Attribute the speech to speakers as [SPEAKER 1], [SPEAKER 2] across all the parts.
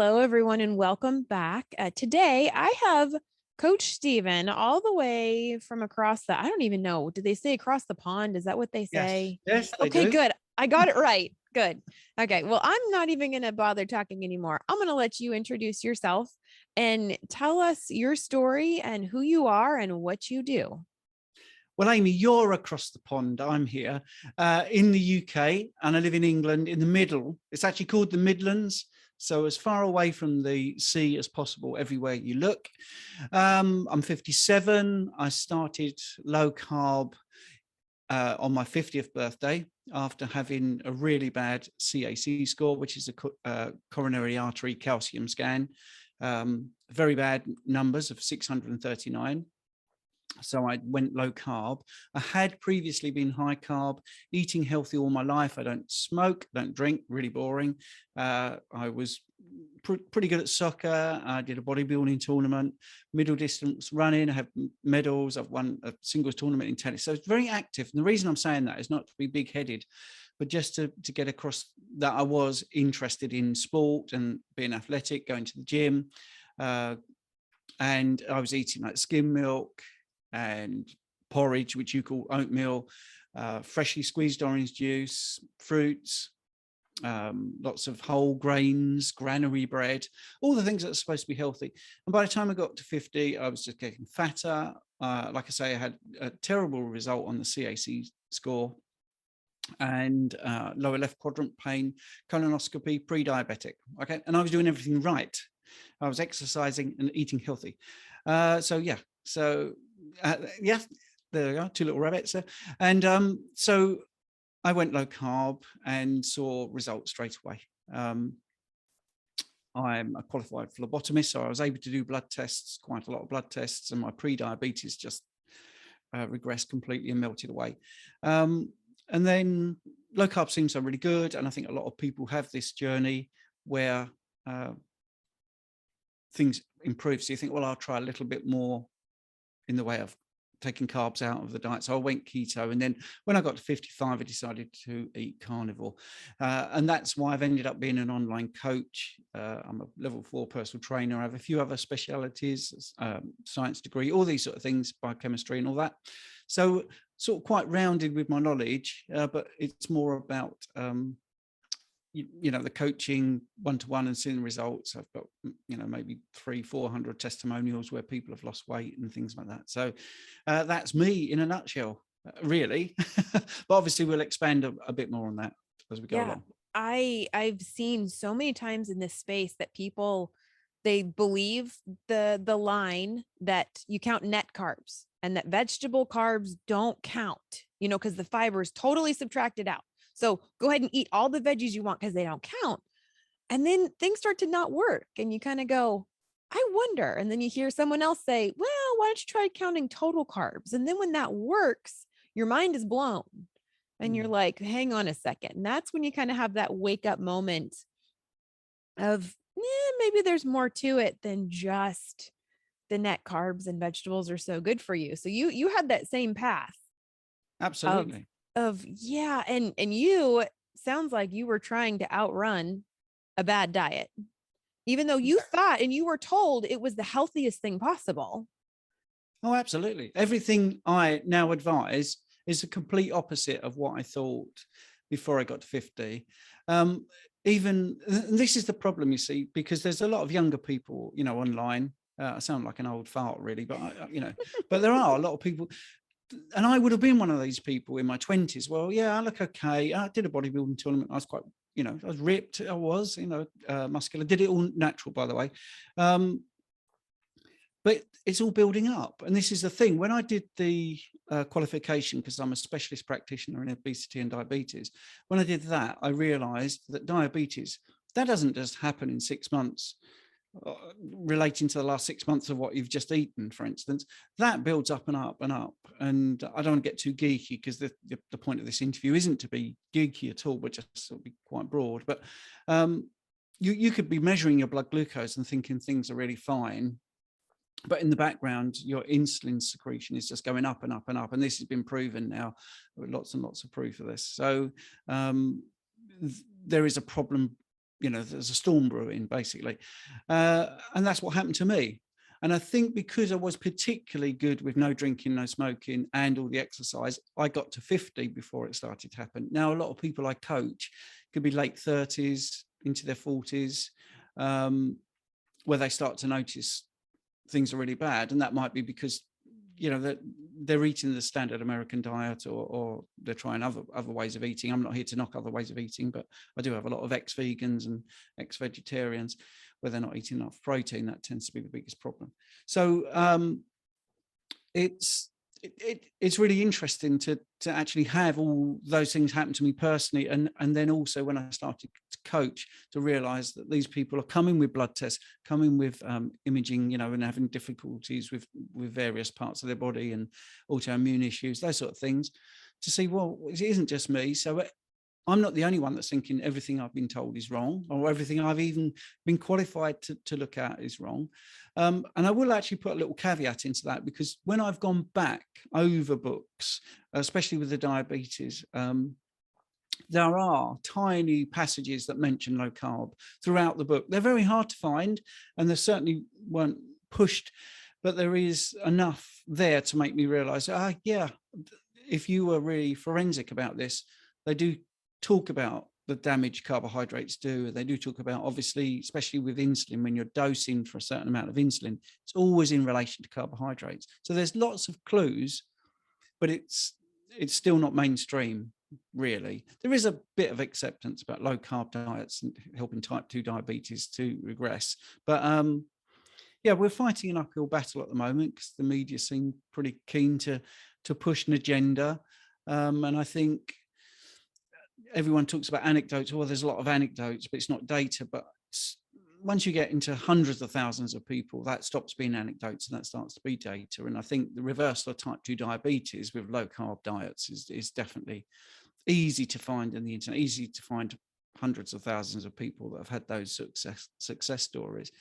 [SPEAKER 1] Hello, everyone, and welcome back. Today, I have Coach Stephen all the way from across I don't even know. Did they say across the pond? Is that what they say?
[SPEAKER 2] Yes, they
[SPEAKER 1] Okay,
[SPEAKER 2] do.
[SPEAKER 1] good. I got it right. Good. Okay, well, I'm not even going to bother talking anymore. I'm going to let you introduce yourself and tell us your story and who you are and what you do.
[SPEAKER 2] Well, Amy, you're across the pond. I'm here in the UK, and I live in England in the middle. It's actually called the Midlands. So as far away from the sea as possible, everywhere you look. I'm 57. I started low carb on my 50th birthday after having a really bad CAC score, which is a coronary artery calcium scan. Very bad numbers of 639. So I went low carb. I had previously been high carb, eating healthy all my life. I don't smoke, don't drink, really boring. I was pretty good at soccer. I did a bodybuilding tournament, middle distance running. I have medals. I've won a singles tournament in tennis. So it's very active. And the reason I'm saying that is not to be big headed, but just to get across that I was interested in sport and being athletic, going to the gym. And I was eating like skim milk and porridge, which you call oatmeal, freshly squeezed orange juice, fruits, lots of whole grains, granary bread, all the things that are supposed to be healthy. And by the time I got to 50, I was just getting fatter. Like I say, I had a terrible result on the CAC score and lower left quadrant pain, colonoscopy, pre-diabetic. Okay, and I was doing everything right. I was exercising and eating healthy. Yeah, there we are, two little rabbits there. And so I went low carb and saw results straight away. I'm a qualified phlebotomist, so I was able to do blood tests, quite a lot of blood tests, and my pre-diabetes just regressed completely and melted away. And then low carb seems so really good, and I think a lot of people have this journey where things improve. So you think, well, I'll try a little bit more in the way of taking carbs out of the diet. So I went keto. And then when I got to 55, I decided to eat carnivore. And that's why I've ended up being an online coach. I'm a level 4 personal trainer. I have a few other specialities, science degree, all these sort of things, biochemistry and all that. So sort of quite rounded with my knowledge, but it's more about the coaching one-to-one and seeing the results. I've got, maybe 300-400 testimonials where people have lost weight and things like that. So that's me in a nutshell, really. But obviously we'll expand a bit more on that as we go along.
[SPEAKER 1] I've seen so many times in this space that people, they believe the line that you count net carbs and that vegetable carbs don't count, because the fiber is totally subtracted out. So go ahead and eat all the veggies you want because they don't count. And then things start to not work and you kind of go, I wonder. And then you hear someone else say, well, why don't you try counting total carbs? And then when that works, your mind is blown and you're like, hang on a second. And that's when you kind of have that wake up moment of maybe there's more to it than just the net carbs and vegetables are so good for you. So you had that same path.
[SPEAKER 2] Absolutely.
[SPEAKER 1] And you sounds like you were trying to outrun a bad diet, even though you thought and you were told it was the healthiest thing possible.
[SPEAKER 2] Oh, absolutely. Everything I now advise is the complete opposite of what I thought before I got to 50. Even this is the problem, you see, because there's a lot of younger people, online. I sound like an old fart, really, but but there are a lot of people. And I would have been one of these people in my 20s. Well, yeah, I look okay. I did a bodybuilding tournament. I was quite, I was ripped. I was, muscular. Did it all natural, by the way. But it's all building up. And this is the thing. When I did the qualification, because I'm a specialist practitioner in obesity and diabetes, when I did that, I realized that diabetes, that doesn't just happen in 6 months. Relating to the last 6 months of what you've just eaten, for instance, that builds up and up and up. And I don't want to get too geeky because the point of this interview isn't to be geeky at all, but just sort of be quite broad. But you could be measuring your blood glucose and thinking things are really fine, but in the background, your insulin secretion is just going up and up and up. And this has been proven now, lots and lots of proof of this. So there is a problem there's a storm brewing, basically. And that's what happened to me. And I think because I was particularly good with no drinking, no smoking, and all the exercise, I got to 50 before it started to happen. Now, a lot of people I coach could be late 30s into their 40s, where they start to notice things are really bad. And that might be because, that they're eating the standard American diet, or they're trying other ways of eating. I'm not here to knock other ways of eating, but I do have a lot of ex-vegans and ex-vegetarians where they're not eating enough protein. That tends to be the biggest problem. So it's really interesting to actually have all those things happen to me personally, and then also when I started to coach, to realize that these people are coming with blood tests, coming with imaging, and having difficulties with various parts of their body and autoimmune issues, those sort of things, to see, well, it isn't just me. So I'm not the only one that's thinking everything I've been told is wrong, or everything I've even been qualified to look at is wrong. And I will actually put a little caveat into that, because when I've gone back over books, especially with the diabetes, there are tiny passages that mention low carb throughout the book. They're very hard to find, and they certainly weren't pushed, but there is enough there to make me realize, yeah, if you were really forensic about this, they do talk about the damage carbohydrates do. They do talk about, obviously, especially with insulin, when you're dosing for a certain amount of insulin, it's always in relation to carbohydrates. So there's lots of clues, but it's still not mainstream, really. There is a bit of acceptance about low carb diets and helping type 2 diabetes to regress. But yeah, we're fighting an uphill battle at the moment, because the media seem pretty keen to push an agenda. And I think everyone talks about anecdotes. Well, there's a lot of anecdotes, but it's not data. But once you get into hundreds of thousands of people, that stops being anecdotes and that starts to be data. And I think the reversal of type 2 diabetes with low carb diets is definitely easy to find in the internet, easy to find hundreds of thousands of people that have had those success stories.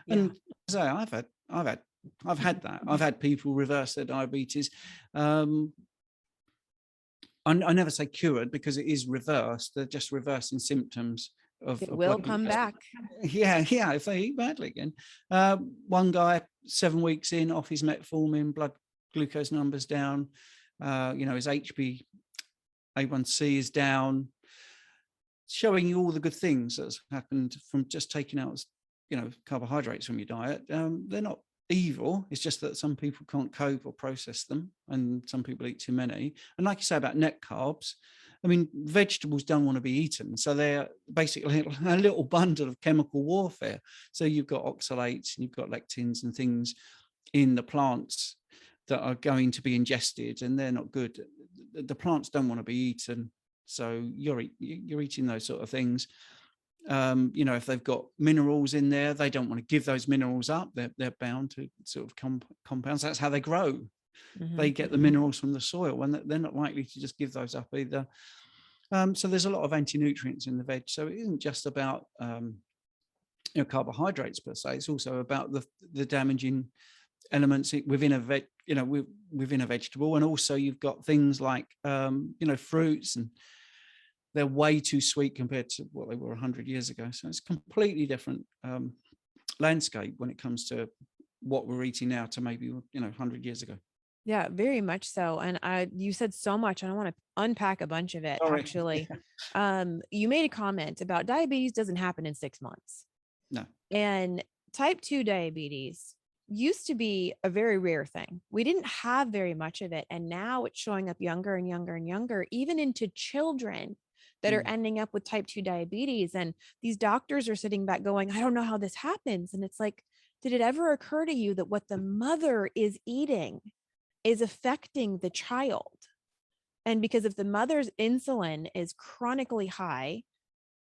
[SPEAKER 2] Yeah. And as I say, I've had that. I've had people reverse their diabetes. I never say cured, because it is reversed. They're just reversing symptoms of.
[SPEAKER 1] It will come back.
[SPEAKER 2] Yeah, if they eat badly again. One guy, 7 weeks in, off his metformin, blood glucose numbers down. His HbA1c is down, showing you all the good things that's happened from just taking out, carbohydrates from your diet. They're not evil. It's just that some people can't cope or process them, and some people eat too many. And like you say about net carbs, I mean, vegetables don't want to be eaten, so they're basically a little bundle of chemical warfare. So you've got oxalates and you've got lectins and things in the plants that are going to be ingested, and they're not good. The plants don't want to be eaten, so you're eating those sort of things. If they've got minerals in there, they don't want to give those minerals up. They're bound to sort of compounds. That's how they grow. Mm-hmm. They get the minerals from the soil, and they're not likely to just give those up either. So there's a lot of anti-nutrients in the veg. So it isn't just about carbohydrates per se. It's also about the damaging elements within a within a vegetable. And also you've got things like fruits, and they're way too sweet compared to what they were 100 years ago. So it's a completely different landscape when it comes to what we're eating now to maybe 100 years ago.
[SPEAKER 1] Yeah, very much so. And you said so much, and I want to unpack a bunch of it. Sorry. Actually. Yeah. You made a comment about diabetes doesn't happen in 6 months.
[SPEAKER 2] No.
[SPEAKER 1] And type 2 diabetes used to be a very rare thing. We didn't have very much of it. And now it's showing up younger and younger and younger, even into children that are ending up with type 2 diabetes. And these doctors are sitting back going, I don't know how this happens. And it's like, did it ever occur to you that what the mother is eating is affecting the child? And because if the mother's insulin is chronically high,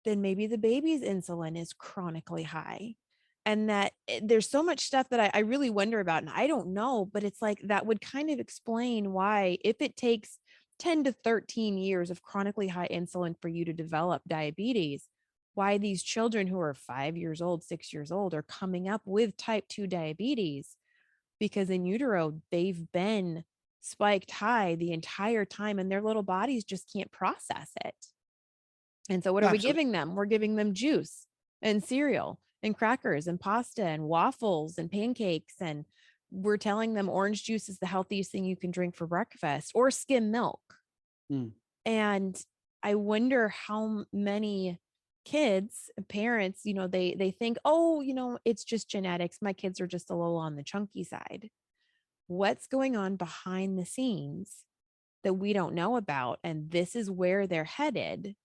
[SPEAKER 1] then maybe the baby's insulin is chronically high. And that there's so much stuff that I really wonder about, and I don't know, but it's like that would kind of explain why, if it takes 10 to 13 years of chronically high insulin for you to develop diabetes, why these children who are 5 years old, 6 years old are coming up with type 2 diabetes, because in utero, they've been spiked high the entire time and their little bodies just can't process it. And so what are we giving them? We're giving them juice. and cereal and crackers and pasta and waffles and pancakes. And we're telling them orange juice is the healthiest thing you can drink for breakfast, or skim milk.
[SPEAKER 2] Mm.
[SPEAKER 1] And I wonder how many kids, parents, they think, oh, it's just genetics. My kids are just a little on the chunky side. What's going on behind the scenes that we don't know about? And this is where they're headed.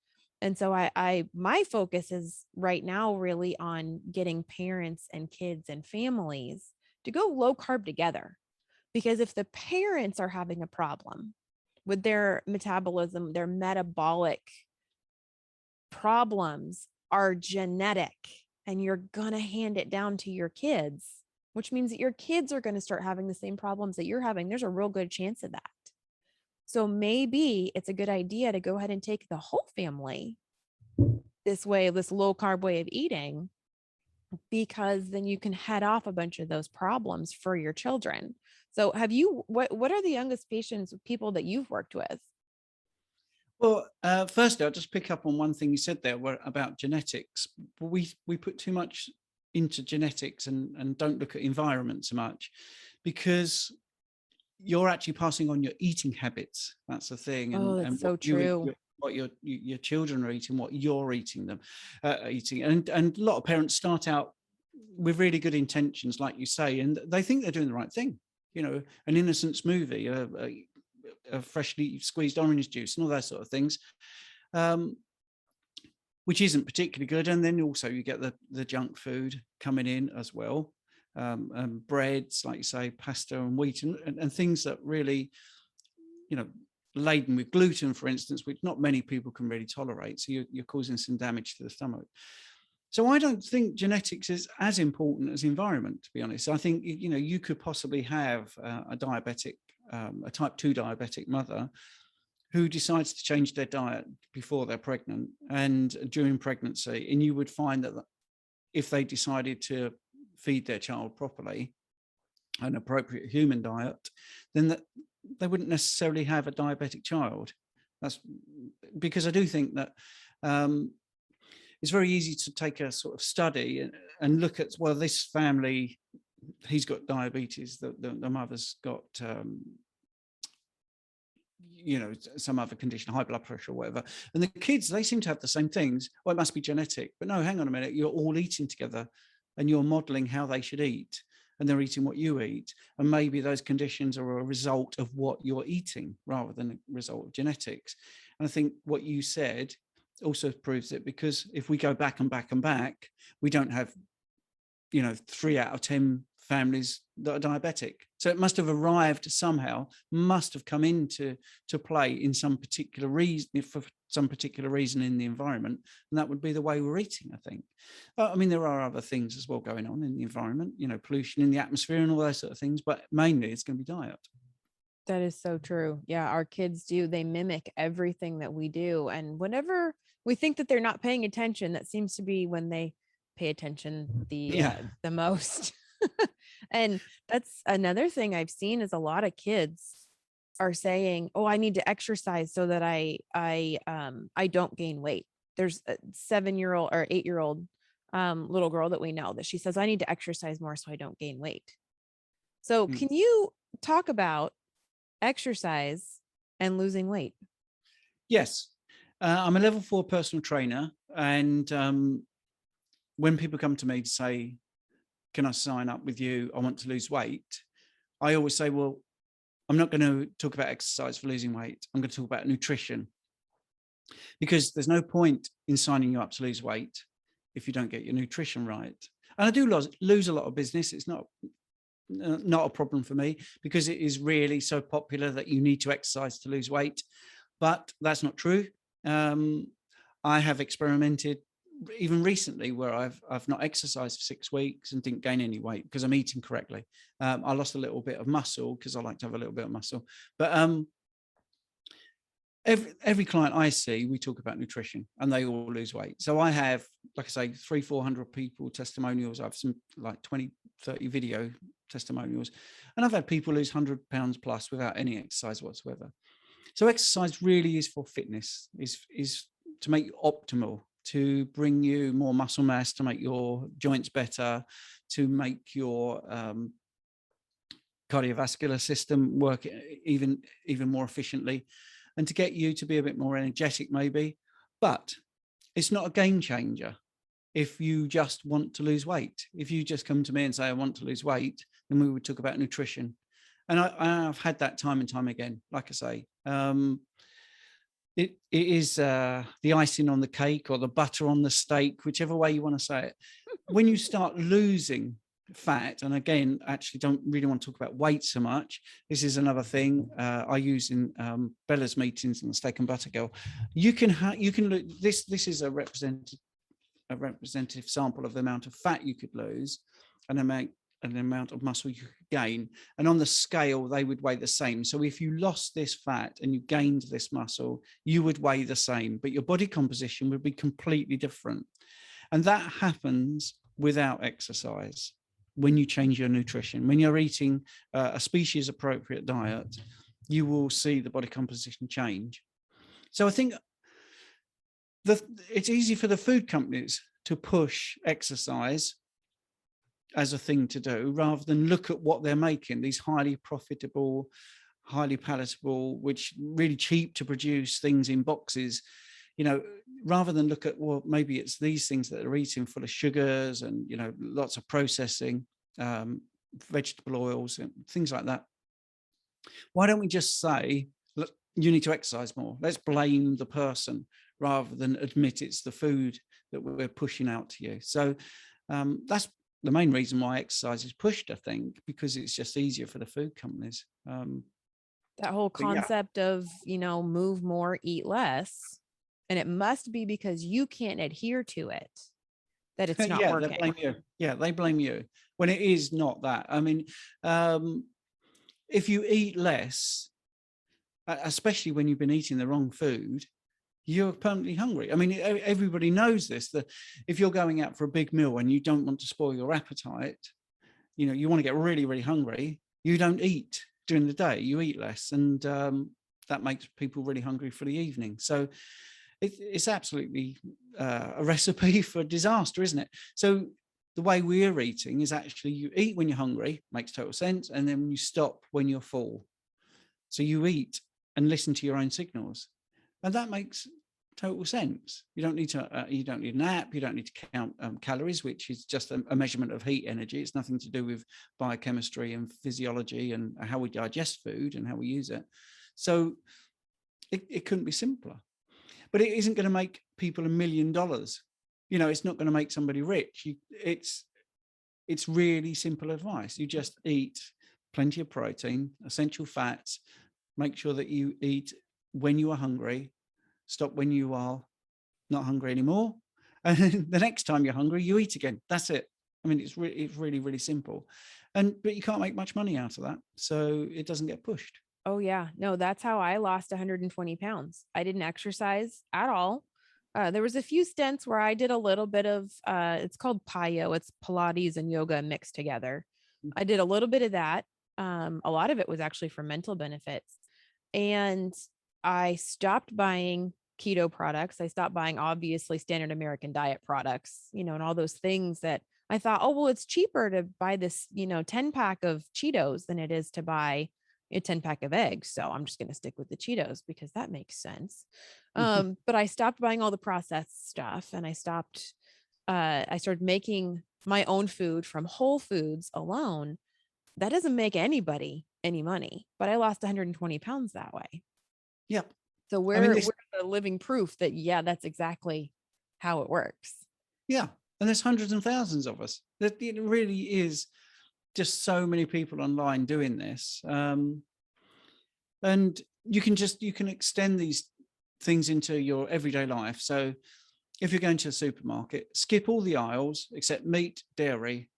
[SPEAKER 1] And so my focus is right now really on getting parents and kids and families to go low carb together. Because if the parents are having a problem with their metabolism, their metabolic problems are genetic, and you're going to hand it down to your kids, which means that your kids are going to start having the same problems that you're having. There's a real good chance of that. So maybe it's a good idea to go ahead and take the whole family this way, this low carb way of eating, because then you can head off a bunch of those problems for your children. So what are the youngest people that you've worked with?
[SPEAKER 2] Well, firstly, I'll just pick up on one thing you said there about genetics. We put too much into genetics and don't look at environment so much, because you're actually passing on your eating habits. That's the thing.
[SPEAKER 1] Oh, that's
[SPEAKER 2] And
[SPEAKER 1] so
[SPEAKER 2] what you eat,
[SPEAKER 1] true.
[SPEAKER 2] what your children are eating, what you're eating them, eating. And a lot of parents start out with really good intentions, like you say, and they think they're doing the right thing. An innocent smoothie, a freshly squeezed orange juice and all those sort of things, which isn't particularly good. And then also you get the junk food coming in as well, and breads, like you say, pasta and wheat and things that really, laden with gluten, for instance, which not many people can really tolerate. So you're causing some damage to the stomach. So I don't think genetics is as important as environment, to be honest. I think, you could possibly have a diabetic, a type 2 diabetic mother who decides to change their diet before they're pregnant and during pregnancy. And you would find that if they decided to feed their child properly, an appropriate human diet, then that they wouldn't necessarily have a diabetic child. That's because I do think that it's very easy to take a sort of study and look at, well, this family, he's got diabetes, the mother's got some other condition, high blood pressure or whatever, and the kids, they seem to have the same things. Well, it must be genetic. But no, hang on a minute, you're all eating together and you're modeling how they should eat, and they're eating what you eat, and maybe those conditions are a result of what you're eating rather than a result of genetics. And I think what you said also proves it, because if we go back and back and back, we don't have 3 out of 10 families that are diabetic. So it must have arrived somehow, must have come into play in some particular reason, for some particular reason in the environment, and that would be the way we're eating, I think. I mean, there are other things as well going on in the environment, pollution in the atmosphere and all those sort of things, but mainly it's going to be diet.
[SPEAKER 1] That is so true. Yeah, our kids they mimic everything that we do. And whenever we think that they're not paying attention, that seems to be when they pay attention the most. And that's another thing I've seen is a lot of kids are saying, "Oh, I need to exercise so that I don't gain weight." There's a 7-year-old or 8-year-old little girl that we know that she says, "I need to exercise more so I don't gain weight." So, can you talk about exercise and losing weight?
[SPEAKER 2] Yes. I'm a level 4 personal trainer, and when people come to me to say, can I sign up with you? I want to lose weight. I always say, well, I'm not going to talk about exercise for losing weight. I'm going to talk about nutrition, because there's no point in signing you up to lose weight if you don't get your nutrition right. And I do lose a lot of business. It's not a problem for me, because it is really so popular that you need to exercise to lose weight. But that's not true. I have experimented even recently where I've not exercised for 6 weeks and didn't gain any weight because I'm eating correctly. I lost a little bit of muscle because I like to have a little bit of muscle. But every client I see, we talk about nutrition and they all lose weight. So I have, like I say, 300-400 people testimonials. I have some like 20-30 video testimonials, and I've had people lose 100 pounds plus without any exercise whatsoever. So exercise really is for fitness, is to make you optimal, to bring you more muscle mass, to make your joints better, to make your cardiovascular system work even more efficiently, and to get you to be a bit more energetic maybe. But it's not a game changer if you just want to lose weight. If you just come to me and say, I want to lose weight, then we would talk about nutrition. And I've had that time and time again. Like I say, it is the icing on the cake or the butter on the steak, whichever way you want to say it. When you start losing fat, and again, actually don't really want to talk about weight so much. This is another thing I use in Bella's meetings and the Steak and Butter Girl. You can look, this is a representative sample of the amount of fat you could lose and an amount of muscle you could gain, and on the scale they would weigh the same. So if you lost this fat and you gained this muscle, you would weigh the same, but your body composition would be completely different. And that happens without exercise. When you change your nutrition, when you're eating a species appropriate diet, you will see the body composition change. So I think it's easy for the food companies to push exercise as a thing to do, rather than look at what they're making, these highly profitable, highly palatable, which really cheap to produce things in boxes, you know, rather than look at, well, maybe it's these things that they're eating full of sugars and, you know, lots of processing, vegetable oils and things like that. Why don't we just say, look, you need to exercise more? Let's blame the person rather than admit it's the food that we're pushing out to you. So that's the main reason why exercise is pushed, I think, because it's just easier for the food companies.
[SPEAKER 1] That whole concept of, you know, move more, eat less. And it must be because you can't adhere to it that it's not working.
[SPEAKER 2] They blame you. Yeah, they blame you when it is not that. I mean, if you eat less, especially when you've been eating the wrong food, you're permanently hungry. I mean, everybody knows this, that if you're going out for a big meal and you don't want to spoil your appetite, you know, you want to get really, really hungry, you don't eat during the day, you eat less. And that makes people really hungry for the evening. So it's absolutely a recipe for disaster, isn't it? So the way we're eating is actually you eat when you're hungry, makes total sense. And then you stop when you're full. So you eat and listen to your own signals. And that makes total sense. You don't need to, you don't need a nap. You don't need to count calories, which is just a measurement of heat energy. It's nothing to do with biochemistry and physiology and how we digest food and how we use it. So it couldn't be simpler. But it isn't going to make people $1 million. You know, it's not going to make somebody rich. It's really simple advice. You just eat plenty of protein, essential fats, make sure that you eat when you are hungry, stop when you are not hungry anymore. And the next time you're hungry, you eat again. That's it. I mean, it's really, really simple. But you can't make much money out of that. So it doesn't get pushed.
[SPEAKER 1] Oh yeah, no, that's how I lost 120 pounds. I didn't exercise at all. There was a few stints where I did a little bit of, it's called PYO. It's Pilates and yoga mixed together. I did a little bit of that. A lot of it was actually for mental benefits. And I stopped buying keto products. I stopped buying obviously standard American diet products, you know, and all those things that I thought, oh, well, it's cheaper to buy this, you know, 10 pack of Cheetos than it is to buy a 10 pack of eggs. So I'm just going to stick with the Cheetos because that makes sense. But I stopped buying all the processed stuff and I started making my own food from whole foods alone. That doesn't make anybody any money, but I lost 120 pounds that way.
[SPEAKER 2] Yep.
[SPEAKER 1] So we're the living proof that, yeah, that's exactly how it works.
[SPEAKER 2] Yeah. And there's hundreds and thousands of us. It really is just so many people online doing this. And you can extend these things into your everyday life. So if you're going to a supermarket, skip all the aisles except meat, dairy,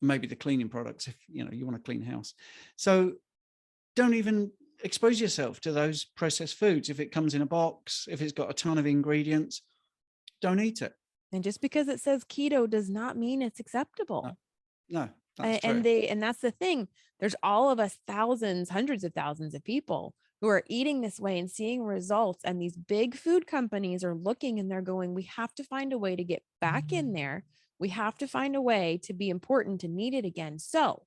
[SPEAKER 2] maybe the cleaning products if you want a clean house. So don't even expose yourself to those processed foods. If it comes in a box, if it's got a ton of ingredients, don't eat it.
[SPEAKER 1] And just because it says keto does not mean it's acceptable.
[SPEAKER 2] No, that's
[SPEAKER 1] true. And that's the thing. There's all of us, thousands, hundreds of thousands of people who are eating this way and seeing results. And these big food companies are looking and they're going, we have to find a way to get back in there. We have to find a way to be important and needed again. So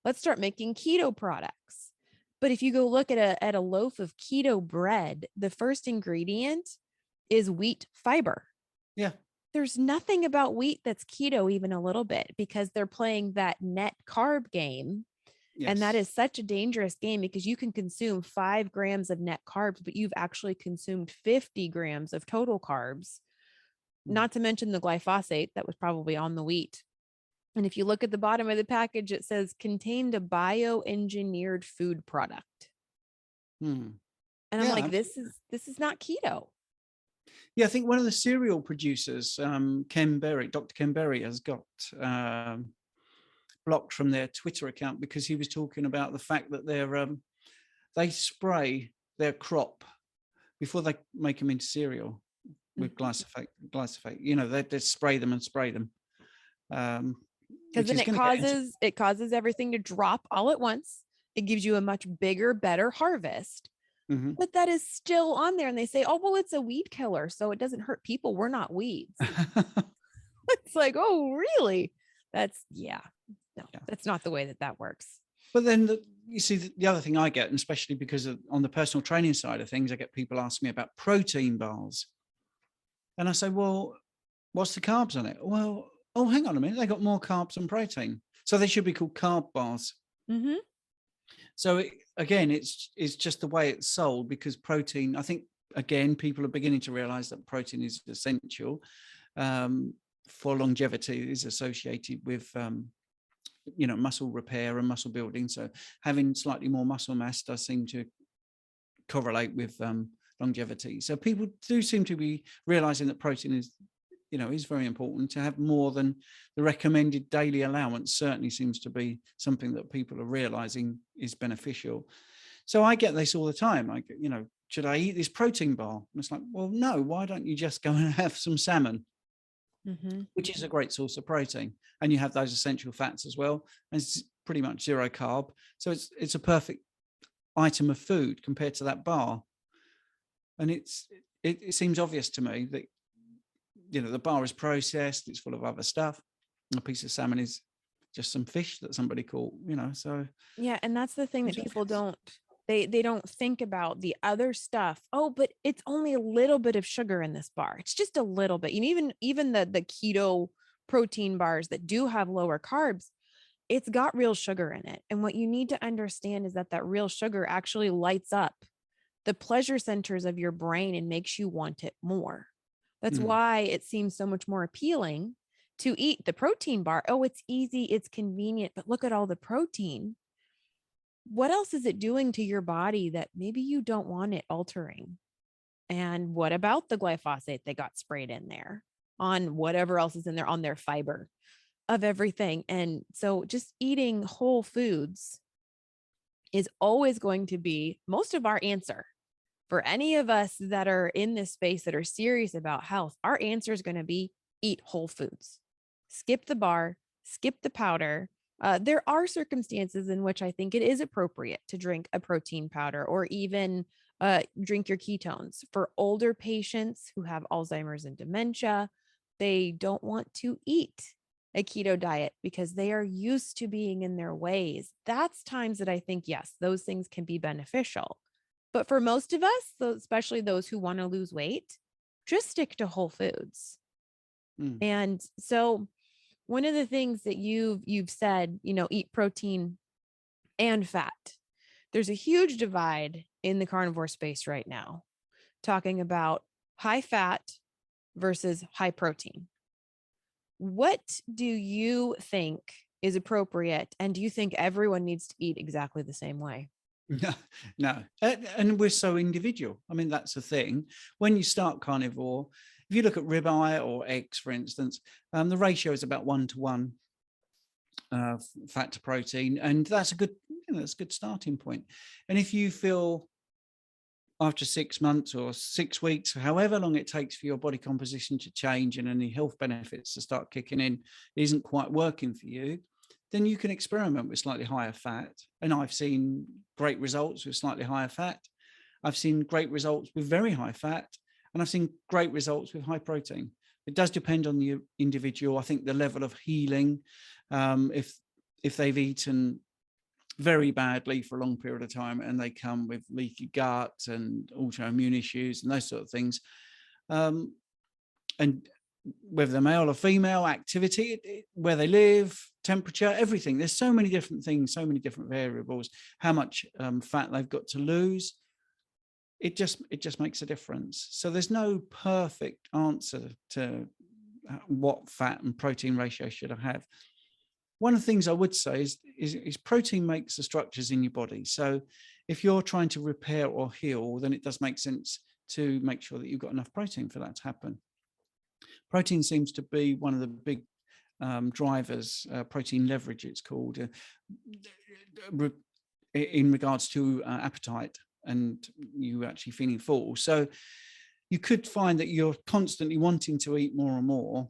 [SPEAKER 1] let's start making keto products. But if you go look at a loaf of keto bread, the first ingredient is wheat fiber.
[SPEAKER 2] Yeah.
[SPEAKER 1] There's nothing about wheat that's keto even a little bit, because they're playing that net carb game. And that
[SPEAKER 2] Yes.
[SPEAKER 1] is such a dangerous game, because you can consume 5 grams of net carbs, but you've actually consumed 50 grams of total carbs,
[SPEAKER 2] Mm.
[SPEAKER 1] not to mention the glyphosate that was probably on the wheat. And if you look at the bottom of the package, it says contained a bioengineered food product.
[SPEAKER 2] Mm.
[SPEAKER 1] And I'm
[SPEAKER 2] Yeah,
[SPEAKER 1] like,
[SPEAKER 2] absolutely.
[SPEAKER 1] this is not keto.
[SPEAKER 2] Yeah, I think one of the cereal producers, Ken Berry, Dr. Ken Berry, has got blocked from their Twitter account because he was talking about the fact that they spray their crop before they make them into cereal with glyphosate. You know, they spray them and spray them,
[SPEAKER 1] Because
[SPEAKER 2] which
[SPEAKER 1] then
[SPEAKER 2] is going to get into.
[SPEAKER 1] it causes everything to drop all at once. It gives you a much bigger, better harvest.
[SPEAKER 2] Mhm.
[SPEAKER 1] But that is still on there. And they say, oh, well, it's a weed killer, so it doesn't hurt people. We're not weeds. It's like, oh, really? That's, yeah, no,
[SPEAKER 2] Yeah.
[SPEAKER 1] that's not the way that that works.
[SPEAKER 2] But then you see the other thing I get, and especially because on the personal training side of things, I get people asking me about protein bars. And I say, well, what's the carbs on it? Well, oh, hang on a minute. They got more carbs than protein. So they should be called carb bars.
[SPEAKER 1] Mm-hmm.
[SPEAKER 2] So again, it's just the way it's sold, because protein, I think, again, people are beginning to realize that protein is essential for longevity. It is associated with, muscle repair and muscle building. So having slightly more muscle mass does seem to correlate with longevity. So people do seem to be realizing that protein is very important. To have more than the recommended daily allowance certainly seems to be something that people are realizing is beneficial. So I get this all the time. Should I eat this protein bar? And it's like, well, no, why don't you just go and have some salmon,
[SPEAKER 1] Mm-hmm.
[SPEAKER 2] which is a great source of protein, and you have those essential fats as well, and it's pretty much zero carb. So it's a perfect item of food compared to that bar. And it seems obvious to me that the bar is processed, it's full of other stuff. And a piece of salmon is just some fish that somebody caught, so
[SPEAKER 1] Yeah, and that's the thing that
[SPEAKER 2] it's
[SPEAKER 1] people
[SPEAKER 2] obvious.
[SPEAKER 1] don't, they don't think about the other stuff. Oh, but it's only a little bit of sugar in this bar. It's just a little bit. Even the keto protein bars that do have lower carbs, it's got real sugar in it. And what you need to understand is that that real sugar actually lights up the pleasure centers of your brain and makes you want it more. That's
[SPEAKER 2] Mm.
[SPEAKER 1] why it seems so much more appealing to eat the protein bar. Oh, it's easy, it's convenient, but look at all the protein. What else is it doing to your body that maybe you don't want it altering? And what about the glyphosate that got sprayed in there on whatever else is in there, on their fiber of everything? And so just eating whole foods is always going to be most of our answer. For any of us that are in this space that are serious about health, our answer is going to be eat whole foods, skip the bar, skip the powder. There are circumstances in which I think it is appropriate to drink a protein powder, or even drink your ketones. For older patients who have Alzheimer's and dementia, they don't want to eat a keto diet because they are used to being in their ways. That's times that I think, yes, those things can be beneficial. But for most of us, especially those who want to lose weight, just stick to whole foods.
[SPEAKER 2] Mm.
[SPEAKER 1] And so one of the things that you've said, eat protein and fat. There's a huge divide in the carnivore space right now, talking about high fat versus high protein. What do you think is appropriate? And do you think everyone needs to eat exactly the same way?
[SPEAKER 2] No, no. And we're so individual. I mean, that's the thing. When you start carnivore, if you look at ribeye or eggs, for instance, the ratio is about 1-to-1 fat to protein, and that's a good starting point. And if you feel after 6 months or 6 weeks, however long it takes for your body composition to change and any health benefits to start kicking in isn't quite working for you, then you can experiment with slightly higher fat. And I've seen great results with slightly higher fat. I've seen great results with very high fat, and I've seen great results with high protein. It does depend on the individual. I think the level of healing, if they've eaten very badly for a long period of time and they come with leaky gut and autoimmune issues and those sort of things, and whether they're male or female, activity, where they live, temperature, everything. There's so many different things, so many different variables, how much fat they've got to lose. It just makes a difference. So there's no perfect answer to what fat and protein ratio should I have. One of the things I would say is protein makes the structures in your body. So if you're trying to repair or heal, then it does make sense to make sure that you've got enough protein for that to happen. Protein seems to be one of the big drivers, protein leverage it's called, in regards to appetite and you actually feeling full. So you could find that you're constantly wanting to eat more and more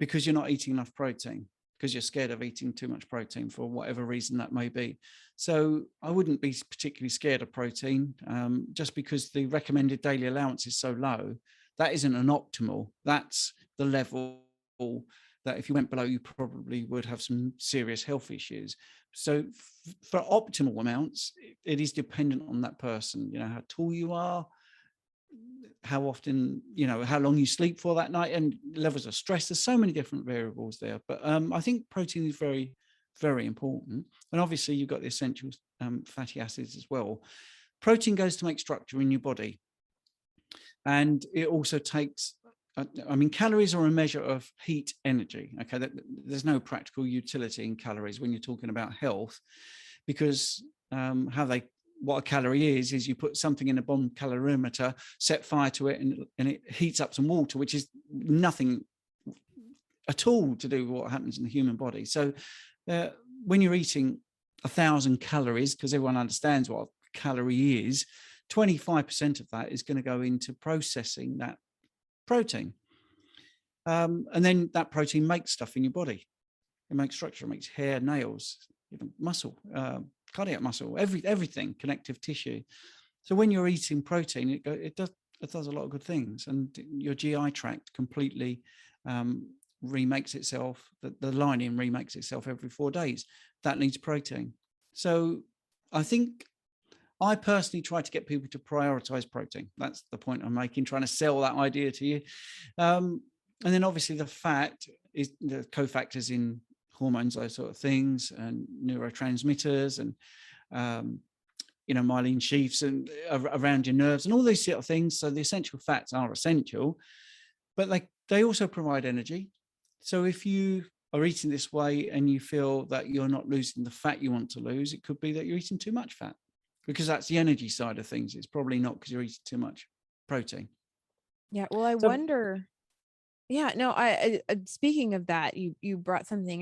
[SPEAKER 2] because you're not eating enough protein, because you're scared of eating too much protein for whatever reason that may be. So I wouldn't be particularly scared of protein, just because the recommended daily allowance is so low. That isn't an optimal. That's the level that if you went below, you probably would have some serious health issues. So for optimal amounts, it is dependent on that person, how tall you are, how often, how long you sleep for that night, and levels of stress. There's so many different variables there. But I think protein is very, very important. And obviously you've got the essential fatty acids as well. Protein goes to make structure in your body. And it also takes, calories are a measure of heat energy. Okay, there's no practical utility in calories when you're talking about health, because what a calorie is you put something in a bomb calorimeter, set fire to it, and it heats up some water, which is nothing at all to do with what happens in the human body. So when you're eating 1,000 calories, because everyone understands what a calorie is, 25% of that is going to go into processing that protein. And then that protein makes stuff in your body. It makes structure, it makes hair, nails, even muscle, cardiac muscle, everything, connective tissue. So when you're eating protein, it does a lot of good things, and your GI tract completely remakes itself. The lining remakes itself every 4 days. That needs protein. So I think I personally try to get people to prioritize protein. That's the point I'm making, trying to sell that idea to you. And then obviously the fat is the cofactors in hormones, those sort of things, and neurotransmitters, and myelin sheaths and around your nerves and all these sort of things. So the essential fats are essential, but they also provide energy. So if you are eating this way and you feel that you're not losing the fat you want to lose, it could be that you're eating too much fat, because that's the energy side of things. It's probably not because you're eating too much protein.
[SPEAKER 1] Yeah. Well, I wonder. Yeah, no, I speaking of that, you brought something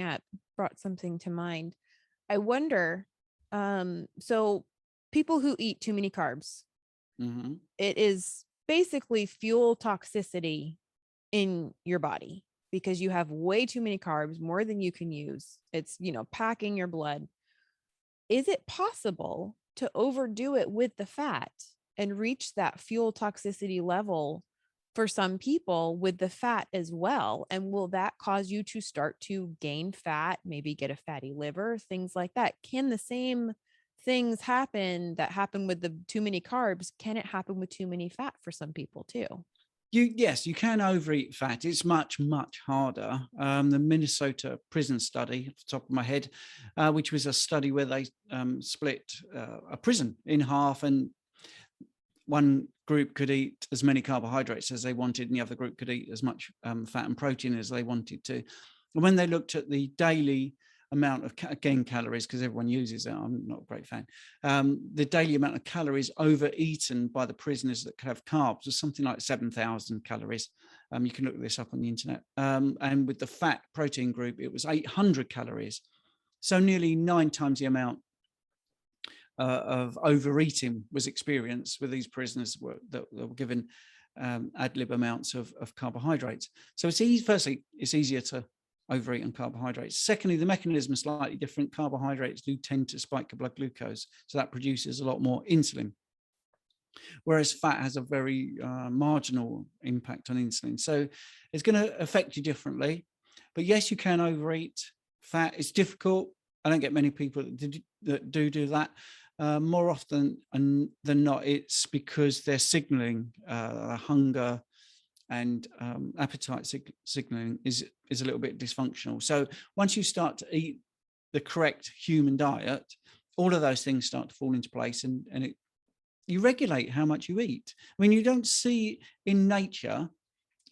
[SPEAKER 1] to mind. I wonder, so people who eat too many carbs, it is basically fuel toxicity in your body because you have way too many carbs, more than you can use. It's, packing your blood. Is it possible to overdo it with the fat and reach that fuel toxicity level for some people with the fat as well? And will that cause you to start to gain fat, maybe get a fatty liver, things like that? Can the same things happen that happen with the too many carbs? Can it happen with too many fat for some people too?
[SPEAKER 2] Yes, you can overeat fat. It's much, much harder. The Minnesota prison study, off the top of my head, which was a study where they split a prison in half, and one group could eat as many carbohydrates as they wanted, and the other group could eat as much fat and protein as they wanted to. And when they looked at the daily amount of, again, calories, because everyone uses it, I'm not a great fan, the daily amount of calories overeaten by the prisoners that could have carbs was something like 7,000 calories. You can look this up on the internet. And with the fat protein group, it was 800 calories. So nearly 9 times the amount of overeating was experienced with these prisoners that were given ad lib amounts of carbohydrates. So it's easy. Firstly, it's easier to overeat on carbohydrates. Secondly, the mechanism is slightly different. Carbohydrates do tend to spike your blood glucose, so that produces a lot more insulin. whereas fat has a very marginal impact on insulin. So it's going to affect you differently. But yes, you can overeat. Fat is difficult. I don't get many people that do that. More often than not, it's because they're signaling hunger and appetite signaling is a little bit dysfunctional. So once you start to eat the correct human diet, all of those things start to fall into place, and you regulate how much you eat. I mean, you don't see in nature,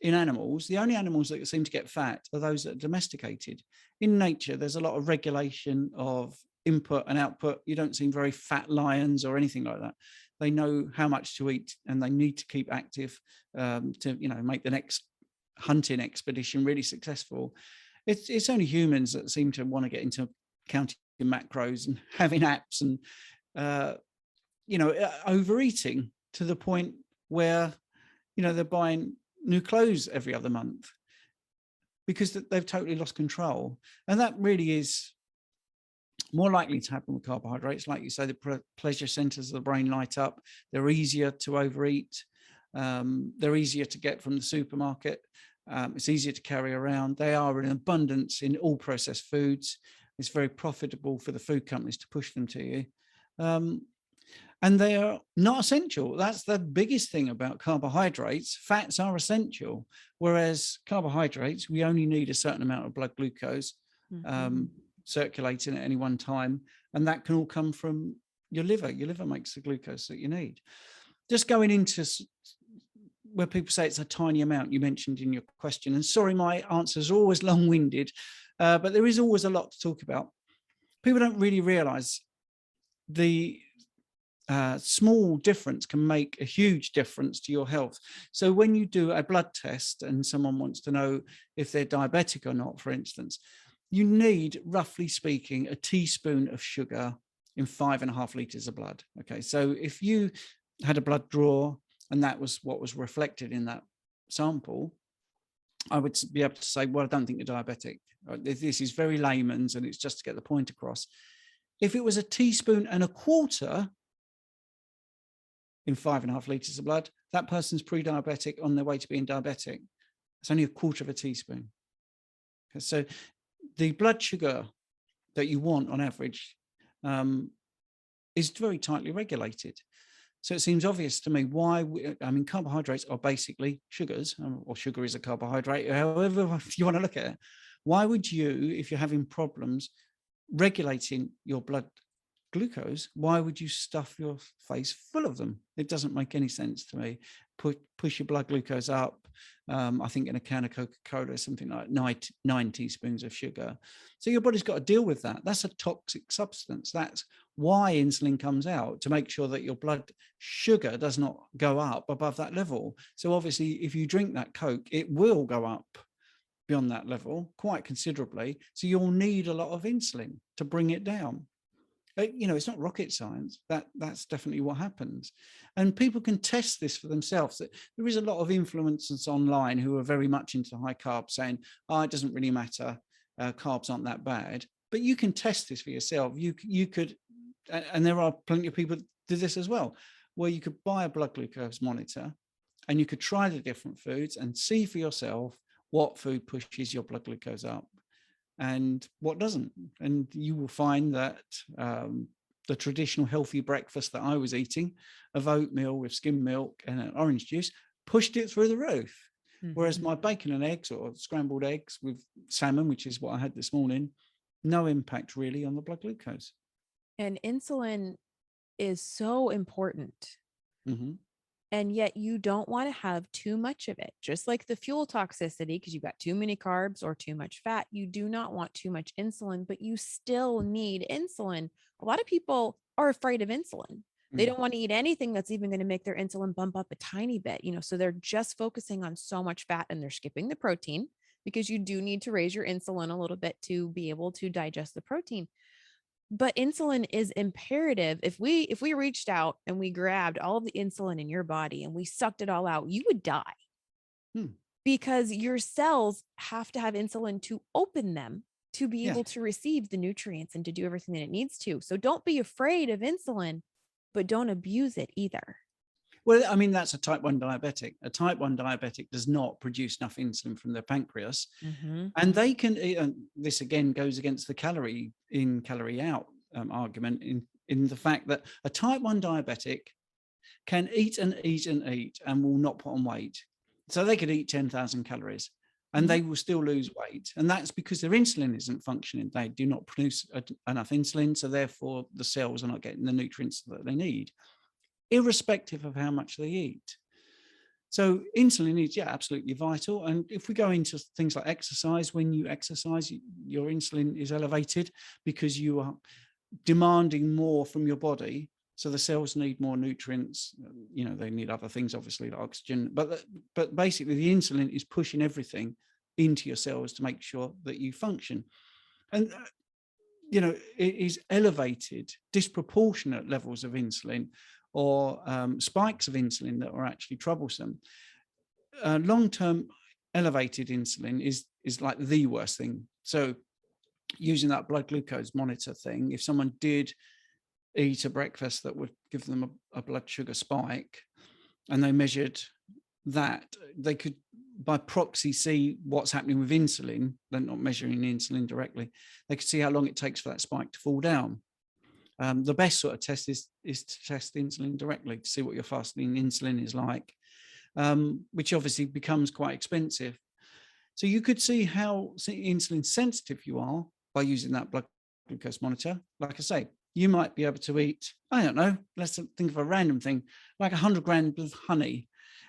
[SPEAKER 2] in animals, the only animals that seem to get fat are those that are domesticated. In nature, there's a lot of regulation of input and output. You don't see very fat lions or anything like that. They know how much to eat, and they need to keep active to, make the next hunting expedition really successful. It's only humans that seem to want to get into counting macros and having apps and overeating to the point where they're buying new clothes every other month because they've totally lost control. And that really is more likely to happen with carbohydrates. Like you say, the pleasure centers of the brain light up. They're easier to overeat. They're easier to get from the supermarket. It's easier to carry around. They are in abundance in all processed foods. It's very profitable for the food companies to push them to you. And they are not essential. That's the biggest thing about carbohydrates. Fats are essential, whereas carbohydrates, we only need a certain amount of blood glucose circulating at any one time, and that can all come from your liver. Your liver makes the glucose that you need. Just going into where people say it's a tiny amount, you mentioned in your question, and sorry, my answers are always long-winded, but there is always a lot to talk about. People don't really realize the small difference can make a huge difference to your health. So when you do a blood test and someone wants to know if they're diabetic or not, for instance, you need, roughly speaking, a teaspoon of sugar in 5.5 liters of blood. Okay, so if you had a blood draw and that was what was reflected in that sample, I would be able to say, well, I don't think you're diabetic. This is very layman's, and it's just to get the point across. If it was a teaspoon and a quarter in 5.5 liters of blood, that person's pre-diabetic on their way to being diabetic. It's only a quarter of a teaspoon. Okay, so the blood sugar that you want on average is very tightly regulated. So it seems obvious to me why, carbohydrates are basically sugars, or sugar is a carbohydrate, however you want to look at it. Why would you, if you're having problems regulating your blood glucose, why would you stuff your face full of them? It doesn't make any sense to me. Push your blood glucose up. I think in a can of Coca-Cola, something like 9 teaspoons of sugar. So your body's got to deal with that. That's a toxic substance. That's why insulin comes out, to make sure that your blood sugar does not go up above that level. So obviously, if you drink that Coke, it will go up beyond that level quite considerably. So you'll need a lot of insulin to bring it down. It's not rocket science. That's definitely what happens. And people can test this for themselves. There is a lot of influencers online who are very much into high carbs, saying, it doesn't really matter. Carbs aren't that bad. But you can test this for yourself. You could, and there are plenty of people that do this as well, where you could buy a blood glucose monitor and you could try the different foods and see for yourself what food pushes your blood glucose up and what doesn't. And you will find that the traditional healthy breakfast that I was eating, of oatmeal with skim milk and an orange juice, pushed it through the roof. Whereas my bacon and eggs, or scrambled eggs with salmon, which is what I had this morning, no impact really on the blood glucose.
[SPEAKER 1] And insulin is so important. And yet you don't want to have too much of it. Just like the fuel toxicity, because you've got too many carbs or too much fat, you do not want too much insulin, but you still need insulin. A lot of people are afraid of insulin. They don't want to eat anything that's even going to make their insulin bump up a tiny bit, so they're just focusing on so much fat and they're skipping the protein, because you do need to raise your insulin a little bit to be able to digest the protein. But insulin is imperative. If we reached out and we grabbed all of the insulin in your body and we sucked it all out, you would die. Because your cells have to have insulin to open them to be able to receive the nutrients and to do everything that it needs to. So don't be afraid of insulin, but don't abuse it either.
[SPEAKER 2] Well, I mean, that's a type 1 diabetic. A type 1 diabetic does not produce enough insulin from their pancreas.
[SPEAKER 1] Mm-hmm.
[SPEAKER 2] And they can, this again goes against the calorie in, calorie out argument in the fact that a type 1 diabetic can eat and eat and eat and will not put on weight. So they could eat 10,000 calories and they will still lose weight. And that's because their insulin isn't functioning. They do not produce enough insulin. So therefore the cells are not getting the nutrients that they need, irrespective of how much they eat. So insulin is, yeah, absolutely vital. And if we go into things like exercise, when you exercise, your insulin is elevated because you are demanding more from your body. So the cells need more nutrients. You know, they need other things, obviously, like oxygen. But basically, the insulin is pushing everything into your cells to make sure that you function. And you know, it is elevated, disproportionate levels of insulin or spikes of insulin that are actually troublesome. Long-term elevated insulin is like the worst thing. So using that blood glucose monitor thing, if someone did eat a breakfast that would give them a blood sugar spike and they measured that, they could by proxy see what's happening with insulin. They're not measuring insulin directly. They could see how long it takes for that spike to fall down. The best sort of test is to test insulin directly to see what your fasting insulin is like, which obviously becomes quite expensive. So you could see how insulin sensitive you are by using that blood glucose monitor. Like I say, you might be able to eat, I don't know, let's think of a random thing, like 100 grams of honey,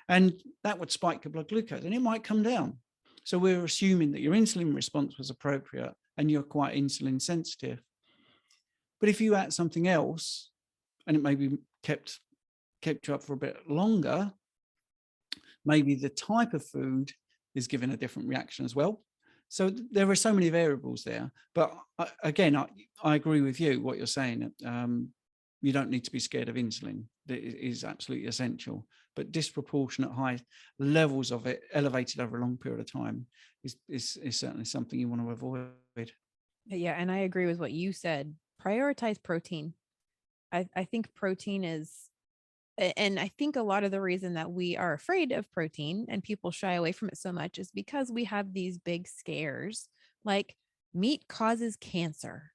[SPEAKER 2] and that would spike your blood glucose and it might come down. So we're assuming that your insulin response was appropriate and you're quite insulin sensitive. But if you ate something else and it maybe kept you up for a bit longer, maybe the type of food is given a different reaction as well. So there are so many variables there. But again, I agree with you, what you're saying. You don't need to be scared of insulin. It is absolutely essential. But disproportionate high levels of it, elevated over a long period of time, is certainly something you want to avoid.
[SPEAKER 1] Yeah, and I agree with what you said. Prioritize protein. I think protein is, and I think a lot of the reason that we are afraid of protein and people shy away from it so much is because we have these big scares, like meat causes cancer.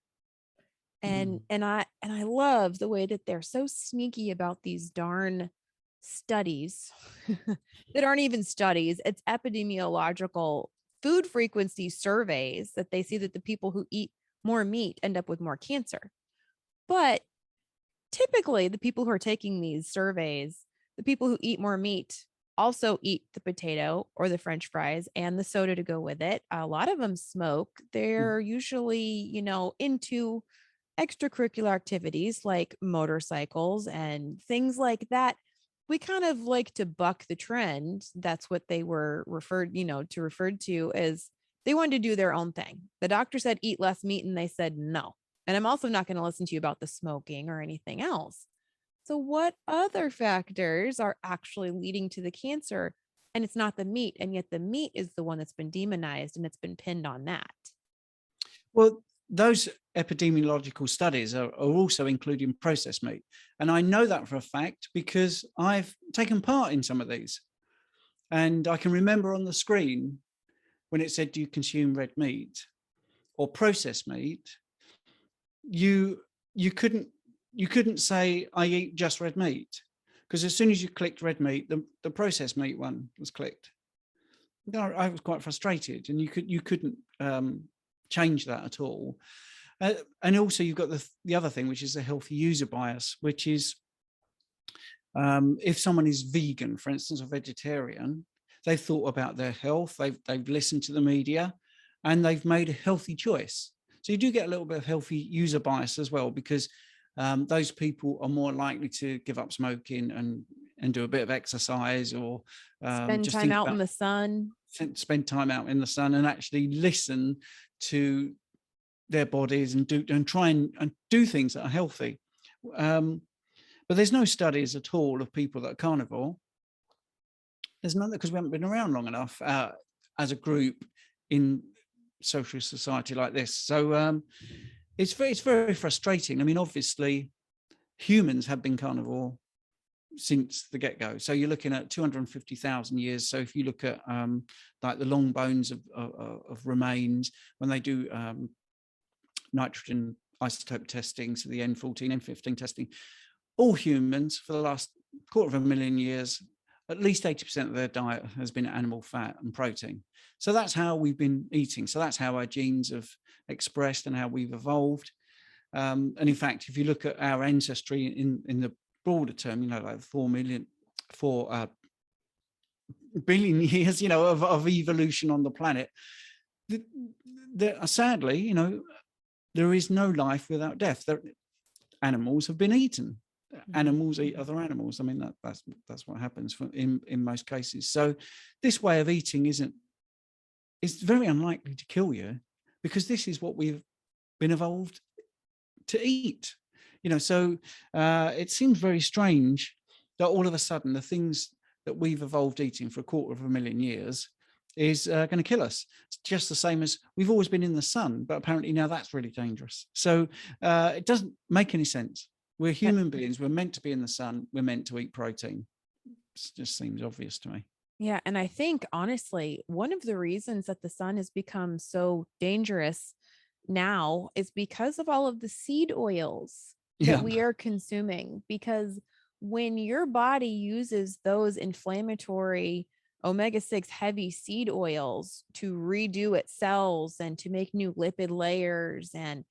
[SPEAKER 1] And I love the way that they're so sneaky about these darn studies that aren't even studies. It's epidemiological food frequency surveys that they see that the people who eat more meat end up with more cancer. But typically the people who are taking these surveys, the people who eat more meat also eat the potato or the French fries and the soda to go with it. A lot of them smoke. They're usually, you know, into extracurricular activities like motorcycles and things like that. We kind of like to buck the trend. That's what they were referred to as they wanted to do their own thing. The doctor said eat less meat and they said no. And I'm also not going to listen to you about the smoking or anything else. So what other factors are actually leading to the cancer? And it's not the meat, and yet the meat is the one that's been demonized and it's been pinned on that.
[SPEAKER 2] Well, those epidemiological studies are also including processed meat. And I know that for a fact because I've taken part in some of these. And I can remember on the screen when it said, do you consume red meat or processed meat? You couldn't say I eat just red meat, because as soon as you clicked red meat, the processed meat one was clicked. I was quite frustrated, and you couldn't change that at all. And also you've got the other thing, which is the healthy user bias, which is if someone is vegan, for instance, or vegetarian, they've thought about their health, they've listened to the media, and they've made a healthy choice. So you do get a little bit of healthy user bias as well, because those people are more likely to give up smoking and do a bit of exercise, or
[SPEAKER 1] Spend
[SPEAKER 2] just
[SPEAKER 1] time out in the sun.
[SPEAKER 2] spend time out in the sun and actually listen to their bodies and try and do things that are healthy. But there's no studies at all of people that are carnivore. There's none, because we haven't been around long enough as a group in social society like this. So it's very frustrating. I mean, obviously humans have been carnivore since the get-go. So you're looking at 250,000 years. So if you look at like the long bones of remains, when they do nitrogen isotope testing, so the N14, N15 testing, all humans for the last 250,000 years, at least 80% of their diet has been animal fat and protein. So that's how we've been eating. So that's how our genes have expressed and how we've evolved. And in fact, if you look at our ancestry in the broader term, like 4 billion years, of evolution on the planet, sadly, there is no life without death. Animals have been eaten. Animals eat other animals. I mean, that's what happens in most cases. So this way of eating it's very unlikely to kill you, because this is what we've been evolved to eat. So it seems very strange that all of a sudden the things that we've evolved eating for 250,000 years is going to kill us. It's just the same as we've always been in the sun, but apparently now that's really dangerous. So it doesn't make any sense. We're human beings. We're meant to be in the sun. We're meant to eat protein. It just seems obvious to me.
[SPEAKER 1] Yeah. And I think, honestly, one of the reasons that the sun has become so dangerous now is because of all of the seed oils that we are consuming. Because when your body uses those inflammatory omega-6 heavy seed oils to redo its cells and to make new lipid layers, and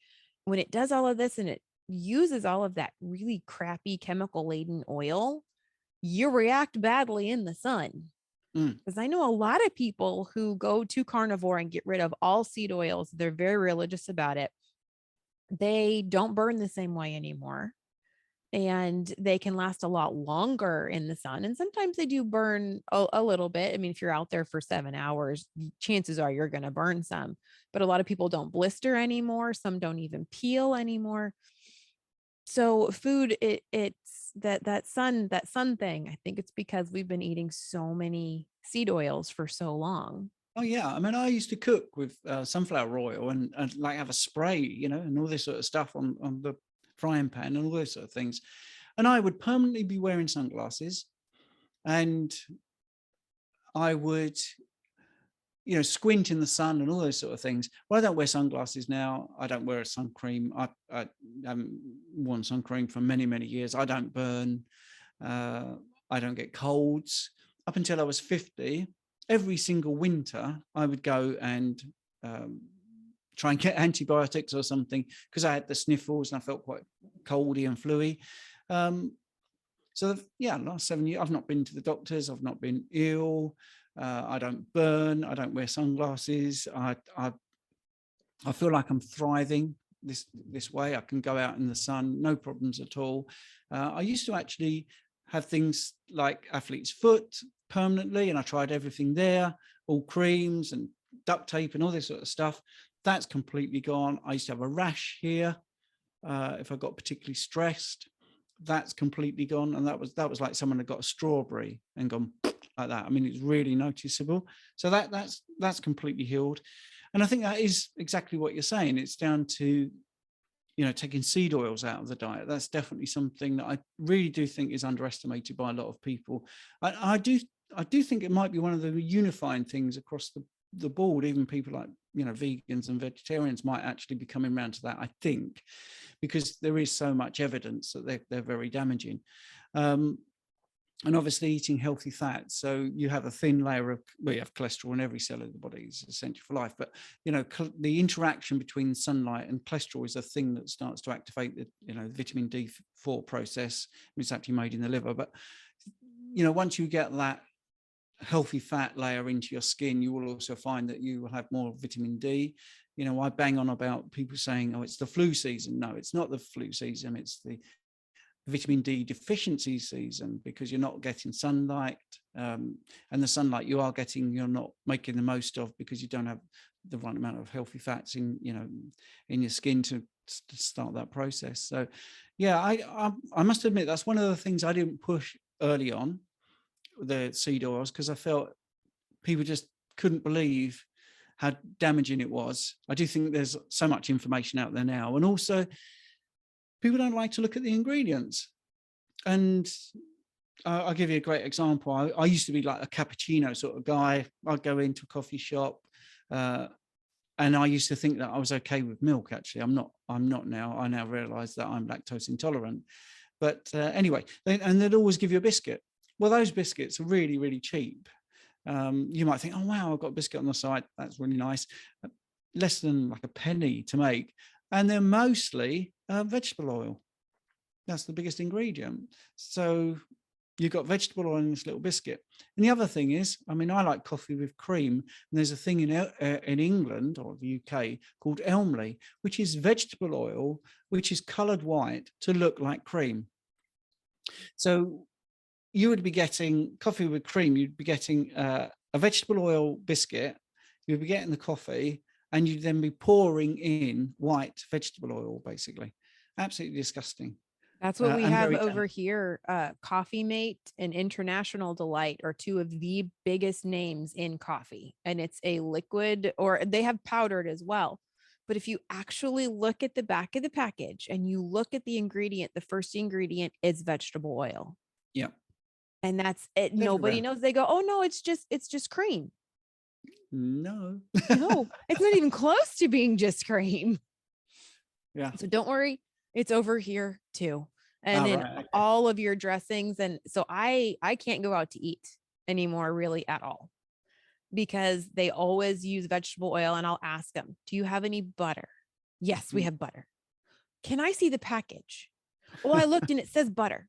[SPEAKER 1] when it does all of this and it uses all of that really crappy chemical laden oil, you react badly in the sun. Because I know a lot of people who go to carnivore and get rid of all seed oils. They're very religious about it. They don't burn the same way anymore, and they can last a lot longer in the sun. And sometimes they do burn a little bit. I mean, if you're out there for 7 hours, chances are you're going to burn some, but a lot of people don't blister anymore. Some don't even peel anymore. So food, it's that sun thing. I think it's because we've been eating so many seed oils for so long.
[SPEAKER 2] Oh yeah, I mean, I used to cook with sunflower oil and like have a spray, and all this sort of stuff on the frying pan and all those sort of things. And I would permanently be wearing sunglasses, and I would, squint in the sun and all those sort of things. Well, I don't wear sunglasses now. I don't wear a sun cream. I haven't worn sun cream for many, many years. I don't burn. I don't get colds. Up until I was 50, every single winter, I would go and try and get antibiotics or something, because I had the sniffles and I felt quite coldy and fluey. So last 7 years, I've not been to the doctors. I've not been ill. I don't burn. I don't wear sunglasses. I feel like I'm thriving this way. I can go out in the sun, no problems at all. I used to actually have things like athlete's foot permanently, and I tried everything there, all creams and duct tape and all this sort of stuff. That's completely gone. I used to have a rash here if I got particularly stressed. That's completely gone, and that was like someone had got a strawberry and gone like that. I mean, it's really noticeable. So that's completely healed, and I think that is exactly what you're saying. It's down to taking seed oils out of the diet. That's definitely something that I really do think is underestimated by a lot of people. I do think it might be one of the unifying things across the board. Even people like vegans and vegetarians might actually be coming around to that, I think, because there is so much evidence that they're very damaging. And obviously eating healthy fats. So you have a thin layer of, you have cholesterol in every cell of the body, is essential for life. But, the interaction between sunlight and cholesterol is a thing that starts to activate the, vitamin D4 process. It's actually made in the liver. But, once you get that healthy fat layer into your skin, you will also find that you will have more vitamin D. I bang on about people saying, oh, it's the flu season. No, it's not the flu season. It's the vitamin D deficiency season, because you're not getting sunlight, and the sunlight you are getting, you're not making the most of, because you don't have the right amount of healthy fats in your skin to start that process. So yeah, I must admit that's one of the things I didn't push early on, the seed oils, because I felt people just couldn't believe how damaging it was. I do think there's so much information out there now, and also people don't like to look at the ingredients. And I'll give you a great example. I used to be like a cappuccino sort of guy. I'd go into a coffee shop, and I used to think that I was okay with milk. Actually, I'm not. I'm not now. I now realise that I'm lactose intolerant. But anyway, and they'd always give you a biscuit. Well, those biscuits are really, really cheap. You might think, oh wow, I've got a biscuit on the side. That's really nice. Less than like a penny to make, and they're mostly vegetable oil. That's the biggest ingredient. So you've got vegetable oil in this little biscuit. And the other thing is, I mean, I like coffee with cream. And there's a thing in England or the UK called Elmley, which is vegetable oil, which is coloured white to look like cream. So you would be getting coffee with cream. You'd be getting a vegetable oil biscuit. You'd be getting the coffee, and you'd then be pouring in white vegetable oil, basically. Absolutely disgusting.
[SPEAKER 1] That's what we have over
[SPEAKER 2] very
[SPEAKER 1] here. Coffee Mate and International Delight are two of the biggest names in coffee. And it's a liquid, or they have powdered as well. But if you actually look at the back of the package and you look at the ingredient, the first ingredient is vegetable oil.
[SPEAKER 2] Yeah.
[SPEAKER 1] And that's it. Nobody knows. They go, oh no, it's just cream.
[SPEAKER 2] No.
[SPEAKER 1] No, it's not even close to being just cream.
[SPEAKER 2] Yeah.
[SPEAKER 1] So don't worry. It's over here too. And then
[SPEAKER 2] right, okay.
[SPEAKER 1] all of your dressings. And so I can't go out to eat anymore really at all, because they always use vegetable oil. And I'll ask them, do you have any butter? Yes, we have butter. Can I see the package? Oh, I looked and it says butter.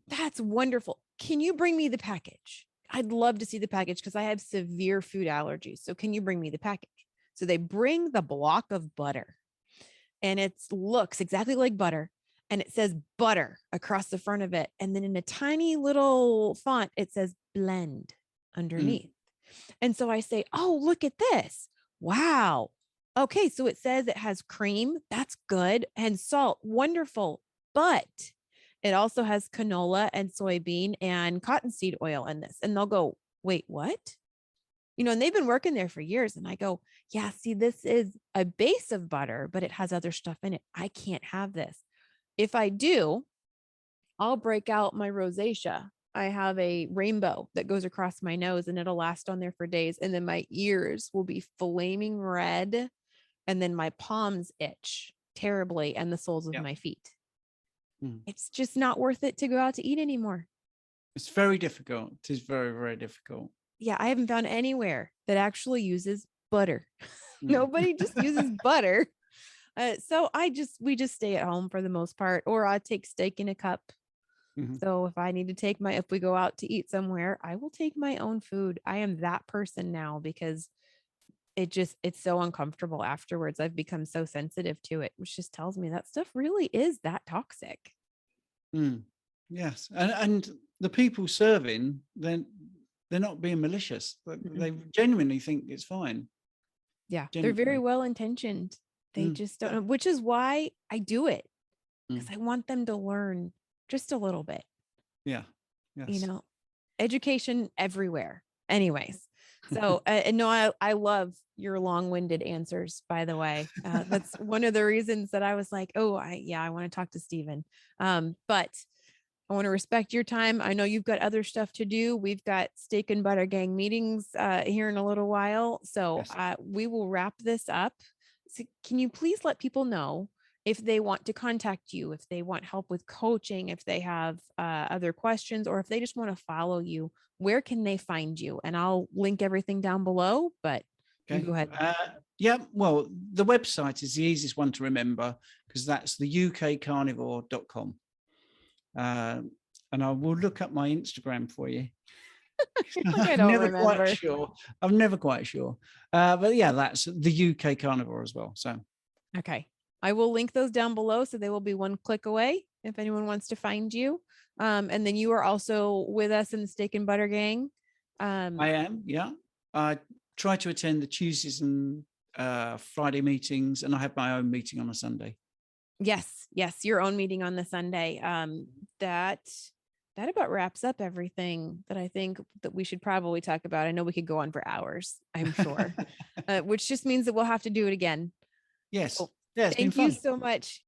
[SPEAKER 1] That's wonderful. Can you bring me the package? I'd love to see the package because I have severe food allergies. So can you bring me the package? So they bring the block of butter, and it looks exactly like butter, and it says butter across the front of it. And then in a tiny little font, it says blend underneath. And so I say, oh, look at this. Wow. Okay. So it says it has cream. That's good. And salt. Wonderful. But it also has canola and soybean and cottonseed oil in this. And they'll go, wait, what? And they've been working there for years. And I go, yeah, see, this is a base of butter, but it has other stuff in it. I can't have this. If I do, I'll break out my rosacea. I have a rainbow that goes across my nose, and it'll last on there for days. And then my ears will be flaming red. And then my palms itch terribly, and the soles of my feet. It's just not worth it to go out to eat anymore.
[SPEAKER 2] It's very difficult. It is very, very difficult.
[SPEAKER 1] Yeah, I haven't found anywhere that actually uses butter. Nobody just uses butter. So we just stay at home for the most part, or I take steak in a cup. So if I need to if we go out to eat somewhere, I will take my own food. I am that person now, because it's so uncomfortable afterwards. I've become so sensitive to it, which just tells me that stuff really is that toxic.
[SPEAKER 2] Yes. And the people serving, then they're not being malicious. They genuinely think it's fine.
[SPEAKER 1] Yeah. Genuinely. They're very well intentioned. They just don't know, which is why I do it, because I want them to learn just a little bit.
[SPEAKER 2] Yeah. Yes.
[SPEAKER 1] Education everywhere. Anyways. So, no, I love your long-winded answers, by the way. That's one of the reasons that I was like, oh, I want to talk to Stephen. But I want to respect your time. I know you've got other stuff to do. We've got Steak and Butter Gang meetings here in a little while. So we will wrap this up. So can you please let people know if they want to contact you, if they want help with coaching, if they have other questions, or if they just want to follow you, where can they find you? And I'll link everything down below, but you go ahead.
[SPEAKER 2] Yeah, well, the website is the easiest one to remember, because that's the ukcarnivore.com. And I will look up my Instagram for you.
[SPEAKER 1] I don't remember.
[SPEAKER 2] Quite sure. I'm never quite sure. But yeah, that's the UK Carnivore as well. So,
[SPEAKER 1] okay. I will link those down below, so they will be one click away if anyone wants to find you. And then you are also with us in the Steak and Butter Gang.
[SPEAKER 2] I am, yeah. I try to attend the Tuesdays and Friday meetings, and I have my own meeting on a Sunday.
[SPEAKER 1] Yes, your own meeting on the Sunday. That about wraps up everything that I think that we should probably talk about. I know we could go on for hours, I'm sure, which just means that we'll have to do it again.
[SPEAKER 2] Yes.
[SPEAKER 1] So,
[SPEAKER 2] yeah,
[SPEAKER 1] thank you so much.